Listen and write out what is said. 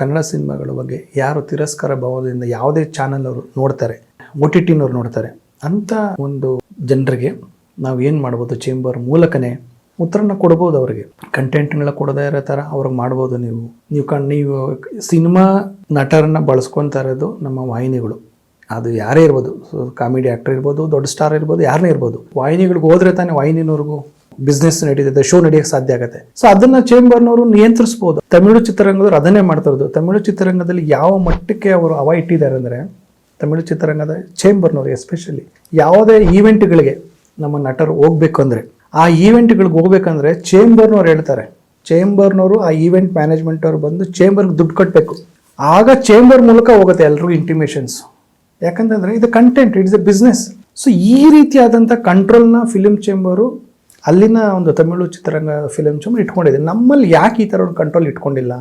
ಕನ್ನಡ ಸಿನಿಮಾಗಳ ಬಗ್ಗೆ ಯಾರು ತಿರಸ್ಕಾರ ಭಾವದಿಂದ ಯಾವುದೇ ಚಾನಲ್ ಅವರು ನೋಡ್ತಾರೆ, OTTನವ್ರು ನೋಡ್ತಾರೆ ಅಂಥ ಒಂದು ಜನರಿಗೆ ನಾವು ಏನು ಮಾಡ್ಬೋದು, ಚೇಂಬರ್ ಮೂಲಕನೇ ಉತ್ತರನ ಕೊಡ್ಬೋದು. ಅವರಿಗೆ ಕಂಟೆಂಟ್ನೆಲ್ಲ ಕೊಡದೇ ಇರೋ ಥರ ಅವ್ರಿಗೆ ಮಾಡ್ಬೋದು. ನೀವು ಸಿನಿಮಾ ನಟರನ್ನ ಬಳಸ್ಕೊತಾ ಇರೋದು ನಮ್ಮ ವಾಹಿನಿಗಳು, ಅದು ಯಾರೇ ಇರ್ಬೋದು, ಕಾಮಿಡಿ ಆ್ಯಕ್ಟರ್ ಇರ್ಬೋದು, ದೊಡ್ಡ ಸ್ಟಾರ್ ಇರ್ಬೋದು, ಯಾರನ್ನೇ ಇರ್ಬೋದು. ವಾಹಿನಿಗಳಿಗೆ ಹೋದರೆ ತಾನೇ ವಾಹಿನಿನವ್ರಿಗೂ ಬಿಸ್ನೆಸ್ ನಡೀತದೆ, ಶೋ ನಡೆಯೋಕ್ಕೆ ಸಾಧ್ಯ ಆಗುತ್ತೆ. ಸೊ ಅದನ್ನ ಚೇಂಬರ್ನವರು ನಿಯಂತ್ರಿಸ್ಬೋದು. ತಮಿಳು ಚಿತ್ರರಂಗದವ್ರು ಅದನ್ನೇ ಮಾಡ್ತಾ ಇರೋದು. ತಮಿಳು ಚಿತ್ರರಂಗದಲ್ಲಿ ಯಾವ ಮಟ್ಟಕ್ಕೆ ಅವರು ಹವಾ ಇಟ್ಟಿದ್ದಾರೆ ಅಂದರೆ, ತಮಿಳು ಚಿತ್ರರಂಗದ ಚೇಂಬರ್ನವರು ಎಸ್ಪೆಷಲಿ ಯಾವುದೇ ಈವೆಂಟ್ಗಳಿಗೆ ನಮ್ಮ ನಟರು ಹೋಗ್ಬೇಕು ಅಂದರೆ, ಆ ಈವೆಂಟ್ಗಳಿಗೆ ಹೋಗ್ಬೇಕಂದ್ರೆ ಚೇಂಬರ್ನವ್ರು ಹೇಳ್ತಾರೆ, ಚೇಂಬರ್ನವರು ಆ ಈವೆಂಟ್ ಮ್ಯಾನೇಜ್ಮೆಂಟ್ ಅವ್ರು ಬಂದು ಚೇಂಬರ್ಗೆ ದುಡ್ಡು ಕಟ್ಟಬೇಕು. ಆಗ ಚೇಂಬರ್ ಮೂಲಕ ಹೋಗುತ್ತೆ ಎಲ್ರಿಗೂ ಇಂಟಿಮೇಷನ್ಸ್. ಯಾಕಂತಂದರೆ ಇದು content, it's A business. So ಈ ರೀತಿಯಾದಂಥ ಕಂಟ್ರೋಲ್ನ ಫಿಲಿಮ್ ಚೇಂಬರು ಅಲ್ಲಿನ ಒಂದು ತಮಿಳು ಚಿತ್ರರಂಗ ಫಿಲಿಮ್ ಚೇಂಬರ್ ಇಟ್ಕೊಂಡಿದೆ. ನಮ್ಮಲ್ಲಿ ಯಾಕೆ ಈ ಥರ ಒಂದು ಕಂಟ್ರೋಲ್ ಇಟ್ಕೊಂಡಿಲ್ಲ?